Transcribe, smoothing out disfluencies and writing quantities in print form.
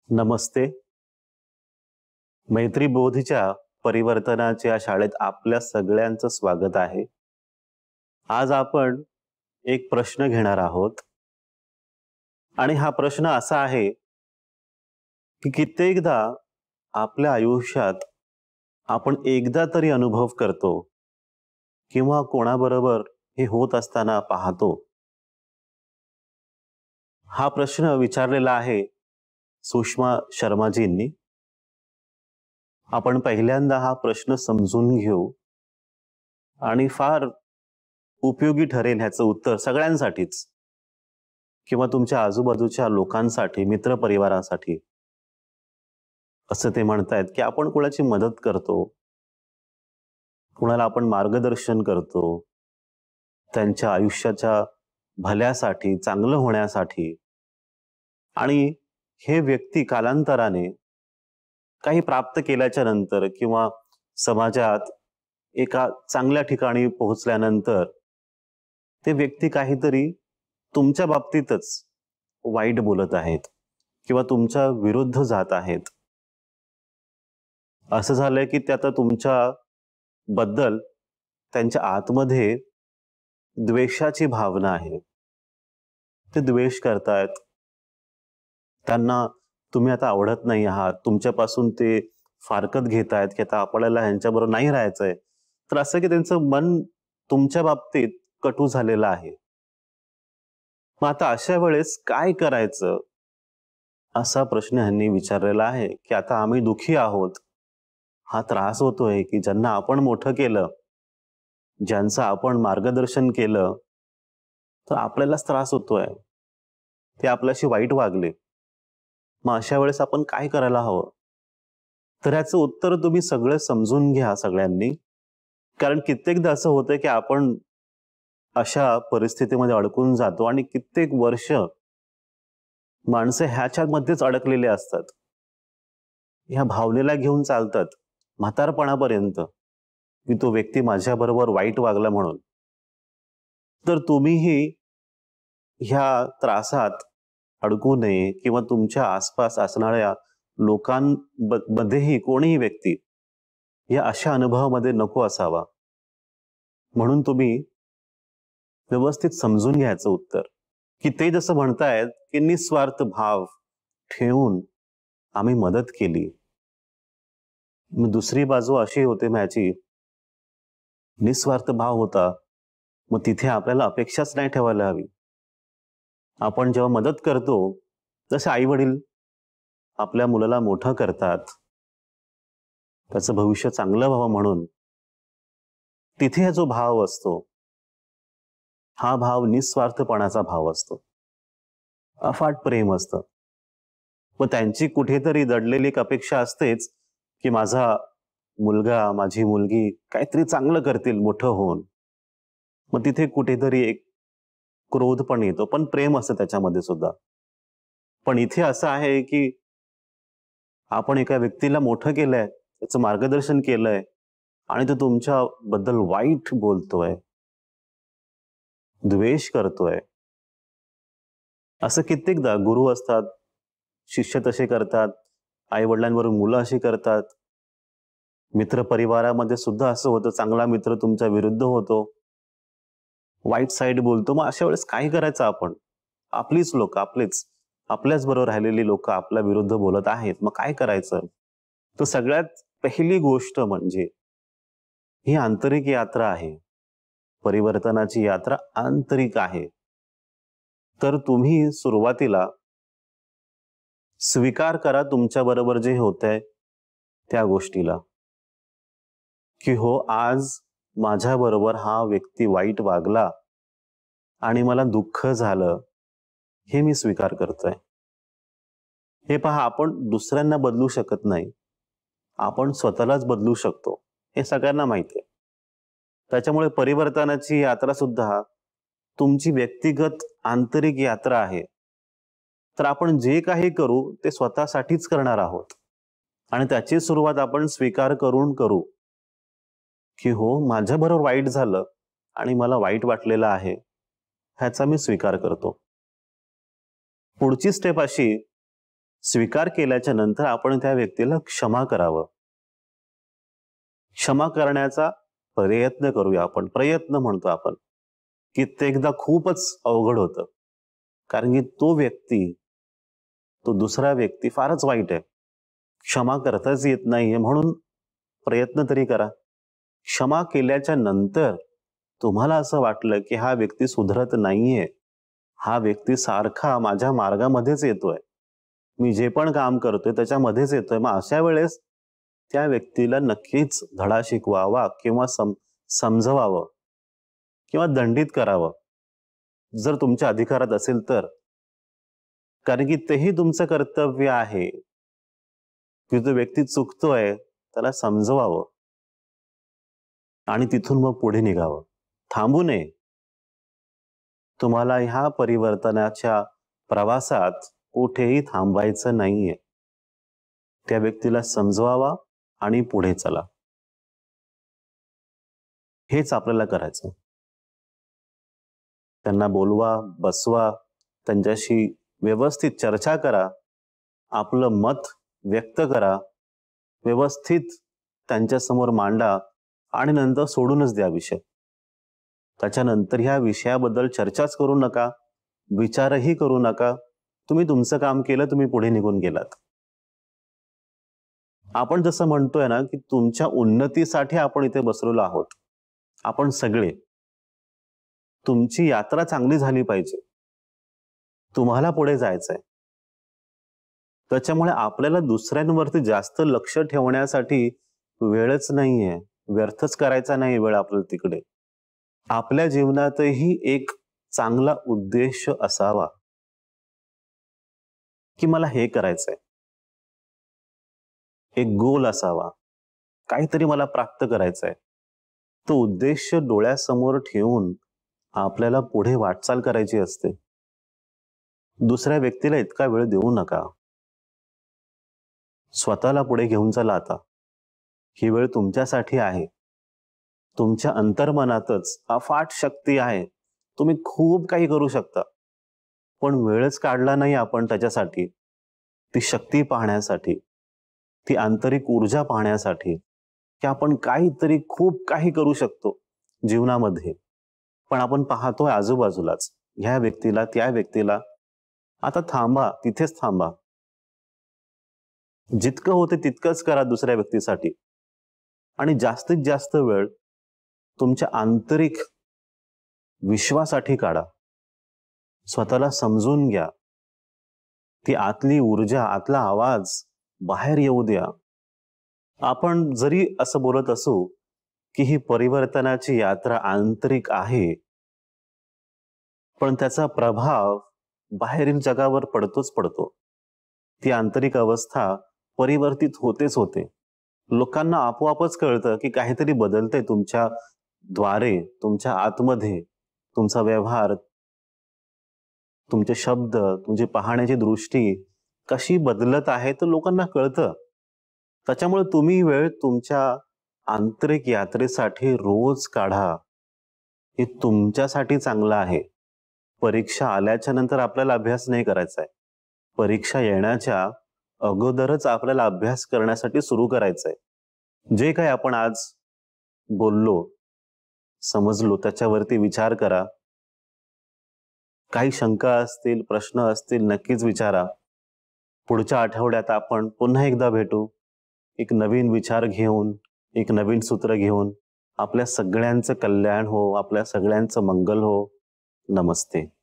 नमस्ते. मैत्री बोधीच्या परिवर्तनाच्या शाळेत आपल्या सगळ्यांचं स्वागत आहे. आज आपण एक प्रश्न घेणार आहोत आणि हा प्रश्न असा आहे, की कित्येकदा आपल्या आयुष्यात आपण एकदा तरी अनुभव करतो किंवा कोणाबरोबर हे होत असताना पाहतो. हा प्रश्न विचारलेला आहे सुषमा शर्माजींनी. आपण पहिल्यांदा हा प्रश्न समजून घेऊ आणि फार उपयोगी ठरेल ह्याचं उत्तर सगळ्यांसाठीच किंवा तुमच्या आजूबाजूच्या लोकांसाठी, मित्रपरिवारासाठी. असं ते म्हणतायत की आपण कोणाची मदत करतो, कुणाला आपण मार्गदर्शन करतो, त्यांच्या आयुष्याच्या भल्यासाठी, चांगलं होण्यासाठी. आणि हे व्यक्ती कालांतराने काही प्राप्त केल्याच्या नंतर किंवा समाजात एका चांगल्या ठिकाणी पोहोचल्यानंतर ते व्यक्ती काहीतरी तुमच्या बाबतीतच वाईट बोलत आहेत किंवा तुमच्या विरुद्ध जात आहेत. असं झालंय की ते आता तुमच्या बद्दल त्यांच्या आतमध्ये द्वेषाची भावना आहे. ते द्वेष करतायत. त्यांना तुम्ही आता आवडत नाही आहात. तुमच्यापासून ते फारकत घेतायत की आता आपल्याला ह्यांच्याबरोबर नाही राहायचंय. तर असं की त्यांचं मन तुमच्या बाबतीत कटू झालेलं आहे. मग आता अशा वेळेस काय करायचं? असा प्रश्न ह्यांनी विचारलेला आहे की आता आम्ही दुःखी आहोत. हा त्रास होतोय की ज्यांना आपण मोठं केलं, ज्यांचं आपण मार्गदर्शन केलं, तर आपल्यालाच त्रास होतोय. ते आपल्याशी वाईट वागले. मग अशा वेळेस आपण काय करायला हवं? तर ह्याचं उत्तर तुम्ही सगळं समजून घ्या सगळ्यांनी. कारण कित्येकदा असं होतं की आपण अशा परिस्थितीमध्ये अडकून जातो आणि कित्येक वर्ष माणसं ह्याच्यामध्येच अडकलेले असतात. ह्या भावनेला घेऊन चालतात म्हातारपणापर्यंत की तो व्यक्ती माझ्याबरोबर वाईट वागला म्हणून. तर तुम्हीही ह्या त्रासात अडकू नये किंवा तुमच्या आसपास असणाऱ्या लोकांमध्येही कोणीही व्यक्ती या अशा अनुभवामध्ये नको असावा. म्हणून तुम्ही व्यवस्थित समजून घ्यायचं उत्तर की ते जसं म्हणतायत की निस्वार्थ भाव ठेवून आम्ही मदत केली. मग दुसरी बाजू अशी होते माझी, निस्वार्थ भाव होता, मग तिथे आपल्याला अपेक्षाच नाही ठेवायला हवी. आपण जेव्हा मदत करतो, जसे आई वडील आपल्या मुलाला मोठं करतात, त्याचं भविष्य चांगलं व्हावं म्हणून, तिथे हा जो भाव असतो, हा भाव निस्वार्थपणाचा भाव असतो. अफाट प्रेम असतं. व त्यांची कुठेतरी दडलेली एक अपेक्षा असतेच की माझा मुलगा, माझी मुलगी काहीतरी चांगलं करतील मोठं होऊन. मग तिथे कुठेतरी एक क्रोध पण येतो, पण प्रेम असतं त्याच्यामध्ये सुद्धा. पण इथे असं आहे की आपण एका व्यक्तीला मोठं केलंय, त्याचं मार्गदर्शन केलंय आणि तो तुमच्या बद्दल वाईट बोलतोय, द्वेष करतोय. असं कित्येकदा गुरु असतात, शिष्य तसे करतात, आई वडिलांवरून मुलं अशी करतात. मित्र परिवारामध्ये सुद्धा असं होतं, चांगला मित्र तुमच्या विरुद्ध होतो, वाईट साईड बोलतो. मग अशा वेळेस काय करायचं आपण? आपलीच लोक, आपल्याच बरोबर राहिलेली लोक आपल्या विरुद्ध बोलत आहेत. मग काय करायचं? तर सगळ्यात पहिली गोष्ट म्हणजे ही आंतरिक यात्रा आहे. परिवर्तनाची यात्रा आंतरिक आहे. तर तुम्ही सुरुवातीला स्वीकार करा तुमच्या बरोबर जे होतंय त्या गोष्टीला, की हो आज माझ्या बरोबर हा व्यक्ती वाईट वागला आणि मला दुःख झालं, हे मी स्वीकार करतोय. हे पहा, आपण दुसऱ्यांना बदलू शकत नाही, आपण स्वतःलाच बदलू शकतो, हे सगळ्यांना माहिती आहे. त्याच्यामुळे परिवर्तनाची यात्रा सुद्धा तुमची व्यक्तिगत आंतरिक यात्रा आहे. तर आपण जे काही करू ते स्वतःसाठीच करणार आहोत आणि त्याची सुरुवात आपण स्वीकार करून करू, की हो माझ्याबरोबर वाईट झालं आणि मला वाईट वाटलेलं आहे, ह्याचा मी स्वीकार करतो. पुढची स्टेप अशी स्वीकार केल्याच्या नंतर आपण त्या व्यक्तीला क्षमा करावं. क्षमा करण्याचा प्रयत्न करूया आपण. प्रयत्न म्हणतो आपण. कित्येकदा खूपच अवघड होतं. कारण की तो व्यक्ती, तो दुसरा व्यक्ती फारच वाईट आहे. क्षमा करताच येत नाहीये, म्हणून प्रयत्न तरी करा. क्षमा केल्याच्या नंतर तुम्हाला असं वाटलं की हा व्यक्ती सुधरत नाहीये, हा व्यक्ती सारखा माझ्या मार्गामध्येच येतोय, मी जे पण काम करतोय त्याच्यामध्येच येतोय, मग अशा वेळेस त्या व्यक्तीला नक्कीच धडा शिकवावा किंवा समजवावं किंवा दंडित करावं, जर तुमच्या अधिकारात असेल तर. कारण की तेही तुमचं कर्तव्य आहे की जो व्यक्ती चुकतोय त्याला समजवावं आणि तिथून मग पुढे निघावं, थांबू नये. तुम्हाला ह्या परिवर्तनाच्या प्रवासात कुठेही थांबायचं नाहीये. त्या व्यक्तीला समजवावा आणि पुढे चला. हेच आपल्याला करायचं. त्यांना बोलवा, बसवा, त्यांच्याशी व्यवस्थित चर्चा करा, आपलं मत व्यक्त करा, व्यवस्थित त्यांच्यासमोर मांडा आणि नंतर सोडूनच द्या विषय. त्याच्यानंतर ह्या विषयाबद्दल चर्चाच करू नका, विचारही करू नका. तुम्ही तुमचं काम केलं, तुम्ही पुढे निघून गेलात. आपण जसं म्हणतोय ना की तुमच्या उन्नतीसाठी आपण इथे बसलेलो आहोत. आपण सगळे, तुमची यात्रा चांगली झाली पाहिजे, तुम्हाला पुढे जायचंय. त्याच्यामुळे आपल्याला दुसऱ्यांवरती जास्त लक्ष ठेवण्यासाठी वेळच नाहीये, व्यर्थच करायचा नाही वेळ आपल्याला तिकडे. आपल्या जीवनातही एक चांगला उद्देश असावा की मला हे करायचंय, एक गोल असावा, काहीतरी मला प्राप्त करायचंय. तो उद्देश डोळ्यासमोर ठेवून आपल्याला पुढे वाटचाल करायची असते. दुसऱ्या व्यक्तीला इतका वेळ देऊ नका. स्वतःला पुढे घेऊन चला. आता ही वेळ तुमच्यासाठी आहे. तुमच्या अंतर्मनातच अफाट शक्ती आहे, तुम्ही खूप काही करू शकता. पण वेळच काढला नाही आपण त्याच्यासाठी, ती शक्ती पाहण्यासाठी, ती आंतरिक ऊर्जा पाहण्यासाठी की आपण काहीतरी खूप काही करू शकतो जीवनामध्ये. पण आपण पाहतोय आजूबाजूलाच ह्या व्यक्तीला, त्या व्यक्तीला. आता थांबा, तिथेच थांबा. जितकं होते तितकंच करा दुसऱ्या व्यक्तीसाठी आणि जास्तीत जास्त वेळ तुमच्या आंतरिक विश्वासाठी काढा. स्वतःला समजून घ्या. ती आतली ऊर्जा, आतला आवाज बाहेर येऊ द्या. आपण जरी असं बोलत असू की ही परिवर्तनाची यात्रा आंतरिक आहे, पण त्याचा प्रभाव बाहेरील जगावर पडतोच पडतो. ती आंतरिक अवस्था परिवर्तित होतेच होते. लोकांना आपोआपच कळतं की काहीतरी बदलतंय तुमच्या द्वारे, तुमच्या आतमध्ये. तुमचा व्यवहार, तुमचे शब्द, तुमची पाहण्याची दृष्टी कशी बदलत आहे तर लोकांना कळतं. त्याच्यामुळे तुम्ही वेळ तुमच्या आंतरिक यात्रेसाठी रोज काढा. हे तुमच्यासाठी चांगलं आहे. परीक्षा आल्याच्या नंतर आपल्याला अभ्यास नाही करायचा आहे. परीक्षा येण्याच्या अगोदरच आपल्याला अभ्यास करण्यासाठी सुरू करायचंय. जे काही आपण आज बोललो, समजलो, त्याच्यावरती विचार करा. काही शंका असतील, प्रश्न असतील, नक्कीच विचारा. पुढच्या आठवड्यात आपण पुन्हा एकदा भेटू, एक नवीन विचार घेऊन, एक नवीन सूत्र घेऊन. आपल्या सगळ्यांचं कल्याण हो, आपल्या सगळ्यांचं मंगल हो. नमस्ते.